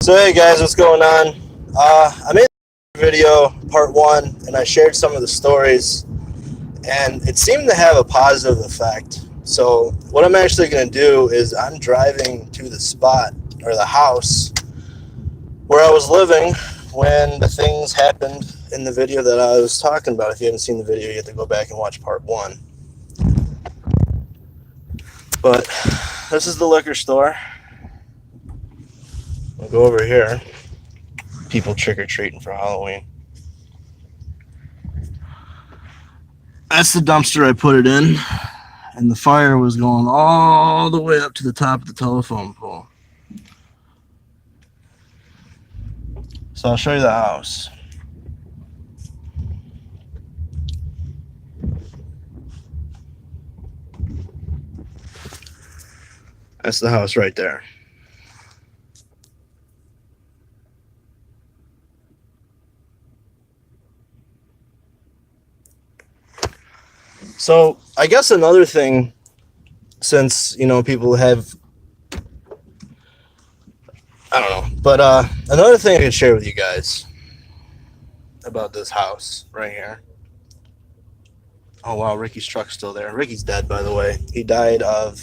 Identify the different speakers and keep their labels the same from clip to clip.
Speaker 1: So hey guys, what's going on? I made a video, part one, and I shared some of the stories, and it seemed to have a positive effect. So what I'm actually going to do is I'm driving to the spot, or the house, where I was living when the things happened in the video that I was talking about. If you haven't seen the video, you have to go back and watch part one. But this is the liquor store. I'll go over here. People trick-or-treating for Halloween. That's the dumpster I put it in, and the fire was going all the way up to the top of the telephone pole. So I'll show you the house. That's the house right there. So I guess another thing, since, people have, I don't know, but another thing I could share with you guys about this house right here. Oh wow, Ricky's truck's still there. Ricky's dead, by the way. He died of,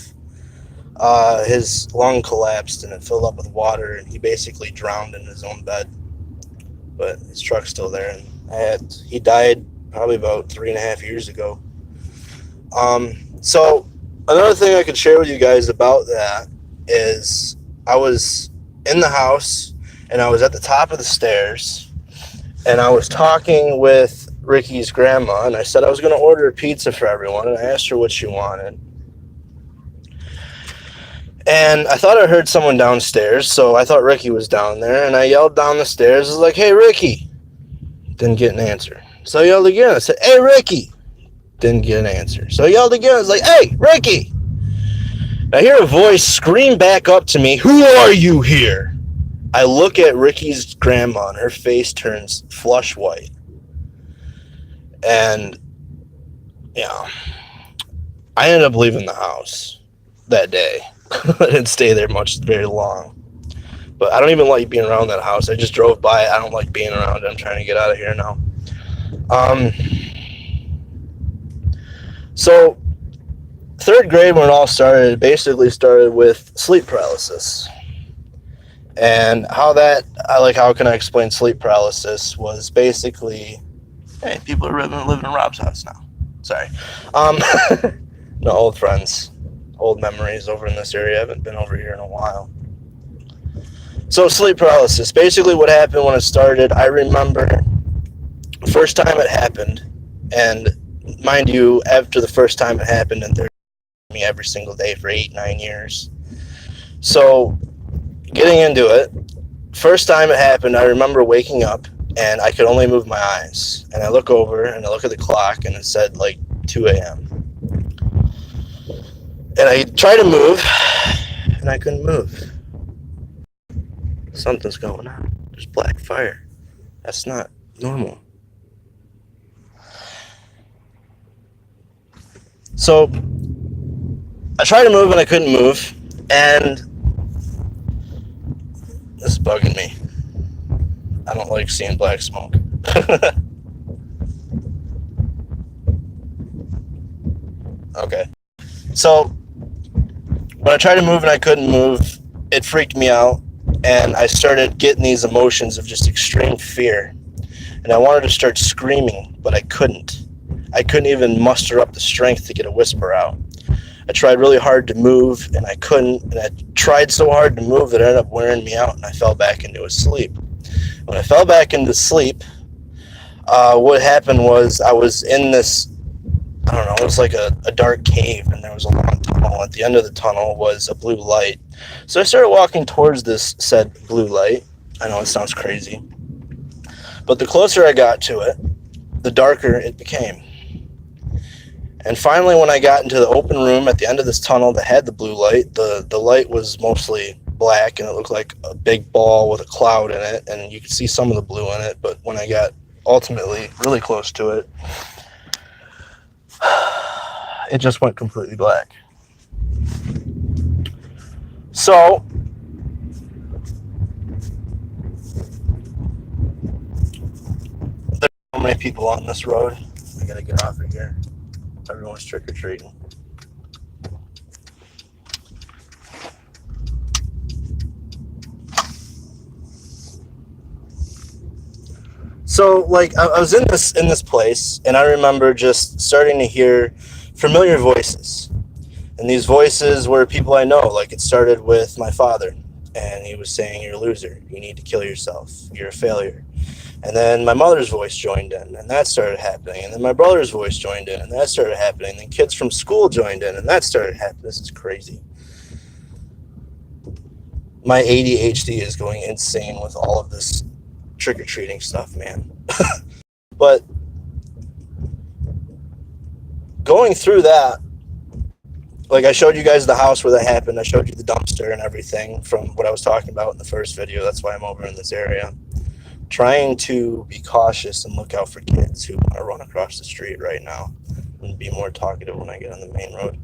Speaker 1: his lung collapsed and it filled up with water, and he basically drowned in his own bed. But his truck's still there, and he died probably about 3.5 years ago. So another thing I could share with you guys about that is I was in the house and I was at the top of the stairs and I was talking with Ricky's grandma, and I said I was going to order a pizza for everyone, and I asked her what she wanted. And I thought I heard someone downstairs, so I thought Ricky was down there, and I yelled down the stairs. I was like, "Hey, Ricky." Didn't get an answer. So I yelled again. I said, "Hey, Ricky." Didn't get an answer. So I yelled again. I was like, "Hey, Ricky." I hear a voice scream back up to me, "Who are you here?" I look at Ricky's grandma, and her face turns flush white. And, I ended up leaving the house that day. I didn't stay there very long. But I don't even like being around that house. I just drove by it. I don't like being around it. I'm trying to get out of here now. So, third grade, when it all started, basically started with sleep paralysis. And how can I explain sleep paralysis was basically, hey, people are living in Rob's house now. Sorry. No, old friends, old memories over in this area. I haven't been over here in a while. So sleep paralysis, basically what happened when it started, I remember the first time it happened, and mind you, after the first time it happened, and they're me every single day for 8-9 years. So getting into it, first time it happened, I remember waking up and I could only move my eyes, and I look over and I look at the clock and it said like 2 a.m. and I tried to move and I couldn't move. Something's going on. There's black fire. That's not normal. So I tried to move and I couldn't move, and this is bugging me. I don't like seeing black smoke. Okay. So when I tried to move and I couldn't move, it freaked me out, and I started getting these emotions of just extreme fear. And I wanted to start screaming, but I couldn't. I couldn't even muster up the strength to get a whisper out. I tried really hard to move, and I couldn't. And I tried so hard to move that it ended up wearing me out, and I fell back into a sleep. When I fell back into sleep, what happened was I was in this, I don't know, it was like a dark cave, and there was a long tunnel. At the end of the tunnel was a blue light. So I started walking towards this said blue light. I know it sounds crazy, but the closer I got to it, the darker it became. And finally, when I got into the open room at the end of this tunnel that had the blue light, the light was mostly black, and it looked like a big ball with a cloud in it, and you could see some of the blue in it. But when I got ultimately really close to it, it just went completely black. So many people on this road. I gotta get off of here. Everyone's trick-or-treating. So, like, I was in this place, and I remember just starting to hear familiar voices. And these voices were people I know. Like, it started with my father, and he was saying, "You're a loser. You need to kill yourself. You're a failure." And then my mother's voice joined in, and that started happening. And then my brother's voice joined in, and that started happening. And then kids from school joined in, and that started happening. This is crazy. My ADHD is going insane with all of this trick-or-treating stuff, man. But going through that, like, I showed you guys the house where that happened. I showed you the dumpster and everything from what I was talking about in the first video. That's why I'm over in this area. Trying to be cautious and look out for kids who want to run across the street right now, and be more talkative when I get on the main road.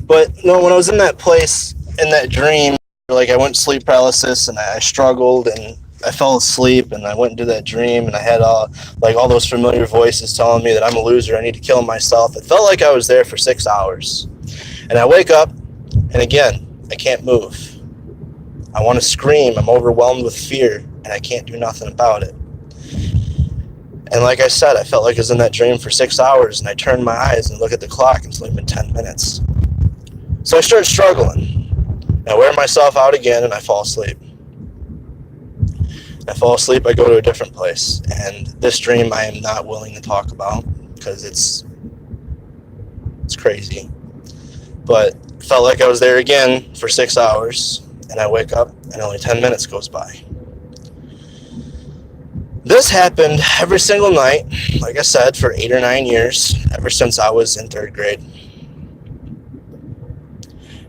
Speaker 1: But no, when I was in that place, in that dream, like, I went sleep paralysis and I struggled and I fell asleep and I went into that dream and I had all those familiar voices telling me that I'm a loser, I need to kill myself. It felt like I was there for 6 hours. And I wake up and again, I can't move. I want to scream. I'm overwhelmed with fear and I can't do nothing about it. And like I said, I felt like I was in that dream for 6 hours, and I turned my eyes and look at the clock and it's only been 10 minutes. So I started struggling. I wear myself out again and I fall asleep. I fall asleep, I go to a different place. And this dream I am not willing to talk about because it's crazy. But it felt like I was there again for 6 hours, and I wake up and only 10 minutes goes by. This happened every single night, like I said, for 8 or 9 years, ever since I was in 3rd grade.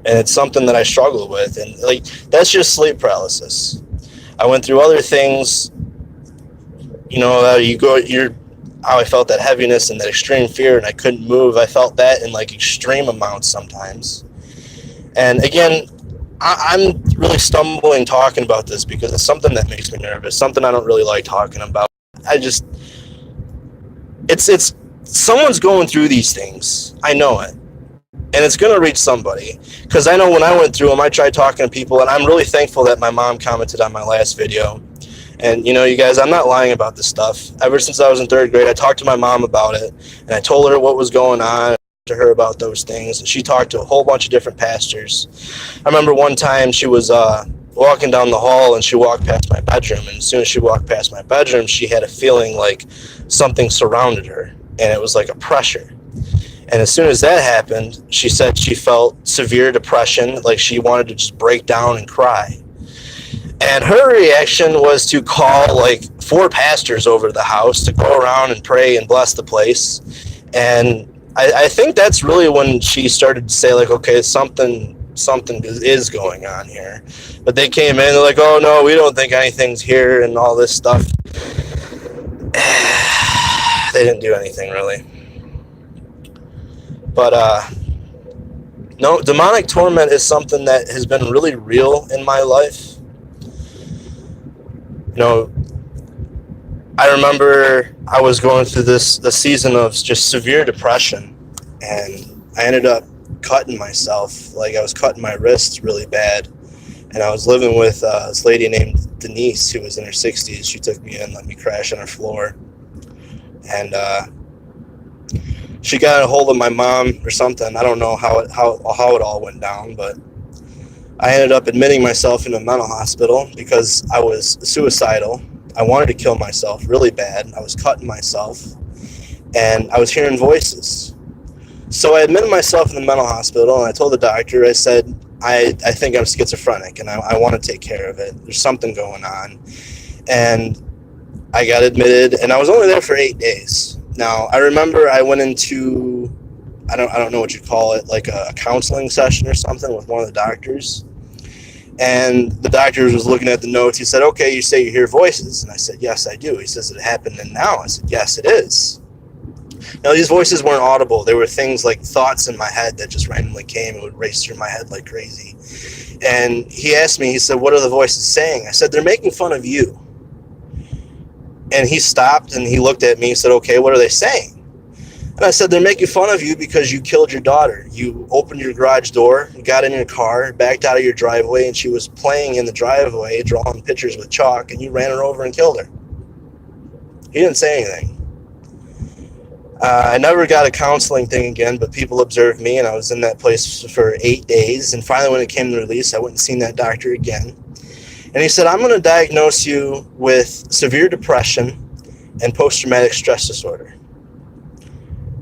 Speaker 1: And it's something that I struggle with, and like, that's just sleep paralysis. I went through other things, how I felt that heaviness and that extreme fear, and I couldn't move. I felt that in like extreme amounts sometimes. And again, I'm really stumbling talking about this because it's something that makes me nervous, something I don't really like talking about. It's someone's going through these things. I know it. And it's going to reach somebody. Because I know when I went through them, I tried talking to people, and I'm really thankful that my mom commented on my last video. And, you guys, I'm not lying about this stuff. Ever since I was in 3rd grade, I talked to my mom about it, and I told her what was going on, to her about those things, and she talked to a whole bunch of different pastors. I remember one time she was walking down the hall, and she walked past my bedroom, and as soon as she walked past my bedroom, she had a feeling like something surrounded her, and it was like a pressure. And as soon as that happened, she said she felt severe depression, like she wanted to just break down and cry. And her reaction was to call like 4 pastors over to the house to go around and pray and bless the place. And I think that's really when she started to say, like, okay, something is going on here. But they came in, they're like, oh, no, we don't think anything's here and all this stuff. They didn't do anything, really. But, no, demonic torment is something that has been really real in my life. I remember I was going through the season of just severe depression, and I ended up cutting myself. Like, I was cutting my wrists really bad, and I was living with this lady named Denise, who was in her 60s. She took me in, let me crash on her floor, and she got a hold of my mom or something. I don't know how it all went down, but I ended up admitting myself in a mental hospital because I was suicidal. I wanted to kill myself really bad. I was cutting myself, and I was hearing voices. So I admitted myself in the mental hospital, and I told the doctor, I said, I think I'm schizophrenic, and I want to take care of it. There's something going on. And I got admitted, and I was only there for 8 days. Now, I remember I went into, I don't know what you call it, like a counseling session or something with one of the doctors. And the doctor was looking at the notes. He said, okay, you say you hear voices. And I said, yes, I do. He says, it happened and now? I said, yes, it is. Now, these voices weren't audible. They were things like thoughts in my head that just randomly came and would race through my head like crazy. And he asked me, he said, what are the voices saying? I said, they're making fun of you. And he stopped and he looked at me and said, okay, what are they saying? And I said, they're making fun of you because you killed your daughter. You opened your garage door, got in your car, backed out of your driveway, and she was playing in the driveway, drawing pictures with chalk, and you ran her over and killed her. He didn't say anything. I never got a counseling thing again, but people observed me, and I was in that place for 8 days. And finally, when it came to release, I went and seen that doctor again. And he said, I'm going to diagnose you with severe depression and post-traumatic stress disorder.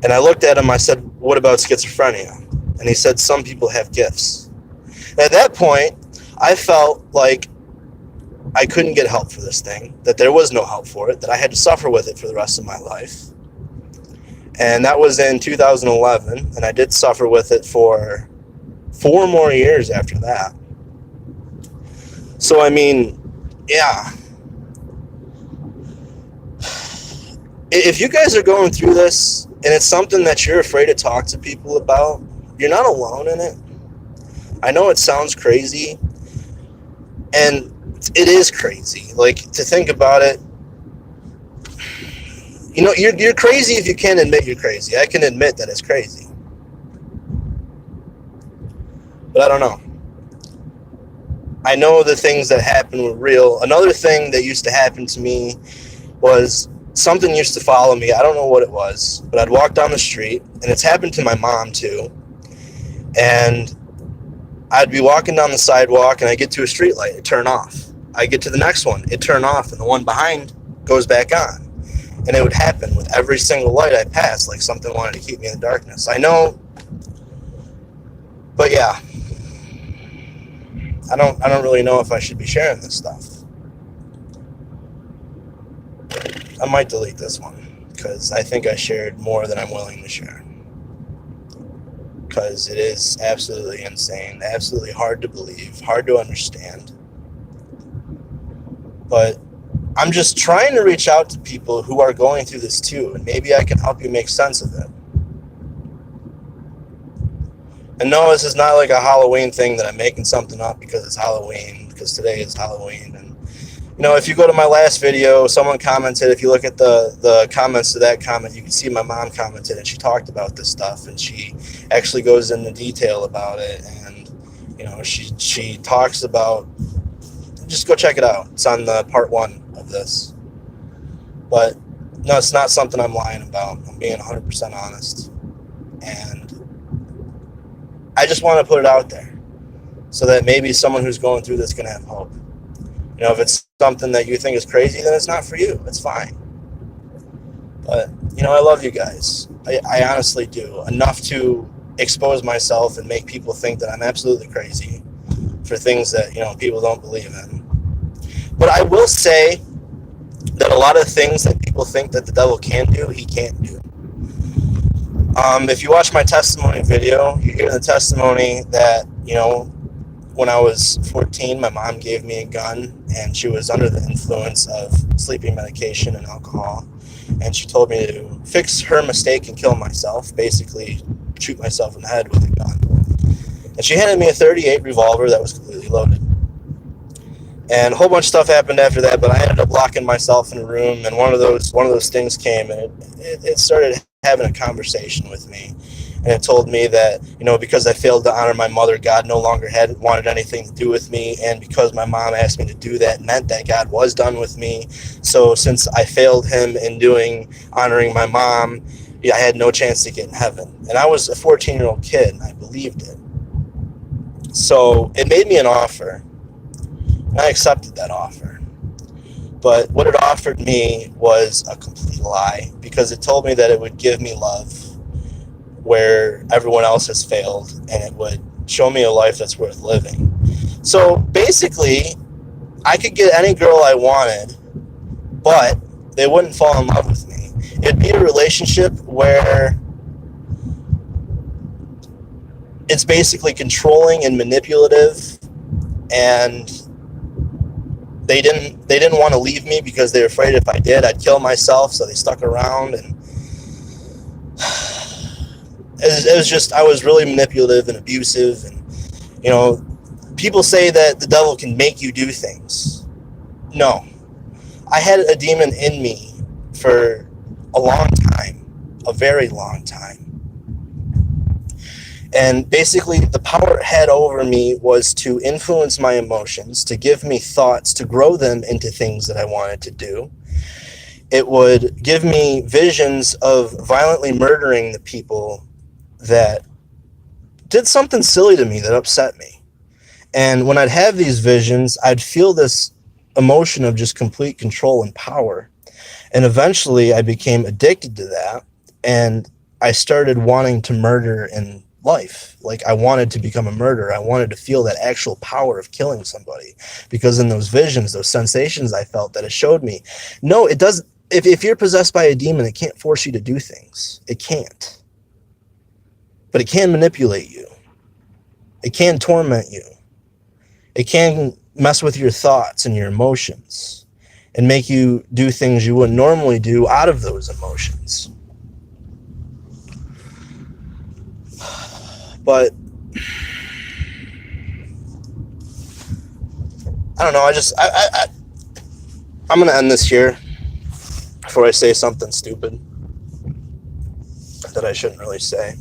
Speaker 1: And I looked at him, I said, what about schizophrenia? And he said, some people have gifts. And at that point, I felt like I couldn't get help for this thing, that there was no help for it, that I had to suffer with it for the rest of my life. And that was in 2011, and I did suffer with it for 4 more years after that. So, I mean, yeah. If you guys are going through this, and it's something that you're afraid to talk to people about, you're not alone in it. I know it sounds crazy, and it is crazy. Like, to think about it, you know, you're crazy if you can't admit you're crazy. I can admit that it's crazy. But I don't know. I know the things that happened were real. Another thing that used to happen to me was something used to follow me. I don't know what it was, but I'd walk down the street, and it's happened to my mom too. And I'd be walking down the sidewalk, and I get to a street light, it turn off. I get to the next one, it turn off, and the one behind goes back on. And it would happen with every single light I passed, like something wanted to keep me in the darkness. I know, but yeah, I don't really know if I should be sharing this stuff. I might delete this one because I think I shared more than I'm willing to share. Because it is absolutely insane, absolutely hard to believe, hard to understand. But I'm just trying to reach out to people who are going through this too, and maybe I can help you make sense of it. And no, this is not like a Halloween thing that I'm making something up because it's Halloween, because today is Halloween. And you know, if you go to my last video, someone commented, if you look at the comments to that comment, you can see my mom commented, and she talked about this stuff, and she actually goes into detail about it. And, you know, she talks about, just go check it out. It's on the part 1 of this. But no, it's not something I'm lying about. I'm being 100% honest. And I just want to put it out there so that maybe someone who's going through this can have hope. You know, if it's something that you think is crazy, then it's not for you. It's fine. But, you know, I love you guys. I honestly do. Enough to expose myself and make people think that I'm absolutely crazy for things that, you know, people don't believe in. But I will say that a lot of things that people think that the devil can do, he can't do. If you watch my testimony video, you hear the testimony that, you know, when I was 14, my mom gave me a gun, and she was under the influence of sleeping medication and alcohol. And she told me to fix her mistake and kill myself, basically shoot myself in the head with a gun. And she handed me a .38 revolver that was completely loaded. And a whole bunch of stuff happened after that, but I ended up locking myself in a room, and one of those things came, and it started having a conversation with me. And it told me that, you know, because I failed to honor my mother, God no longer wanted anything to do with me. And because my mom asked me to do that meant that God was done with me. So since I failed him in honoring my mom, I had no chance to get in heaven. And I was a 14-year-old kid, and I believed it. So it made me an offer. And I accepted that offer. But what it offered me was a complete lie, because it told me that it would give me love where everyone else has failed, and it would show me a life that's worth living. So basically, I could get any girl I wanted, but they wouldn't fall in love with me. It'd be a relationship where it's basically controlling and manipulative, and they didn't want to leave me because they were afraid if I did, I'd kill myself, so they stuck around. And it was just, I was really manipulative and abusive. And, you know, people say that the devil can make you do things. No. I had a demon in me for a long time, a very long time. And basically, the power it had over me was to influence my emotions, to give me thoughts, to grow them into things that I wanted to do. It would give me visions of violently murdering the people that did something silly to me, that upset me. And when I'd have these visions, I'd feel this emotion of just complete control and power. And eventually I became addicted to that. And I started wanting to murder in life. Like, I wanted to become a murderer. I wanted to feel that actual power of killing somebody. Because in those visions, those sensations I felt, that it showed me, no, it doesn't. If you're possessed by a demon, it can't force you to do things. It can't. But it can manipulate you. It can torment you. It can mess with your thoughts and your emotions and make you do things you wouldn't normally do out of those emotions. But I don't know. I'm going to end this here before I say something stupid that I shouldn't really say.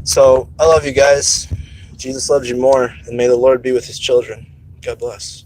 Speaker 1: So I love you guys. Jesus loves you more, and may the Lord be with his children. God bless.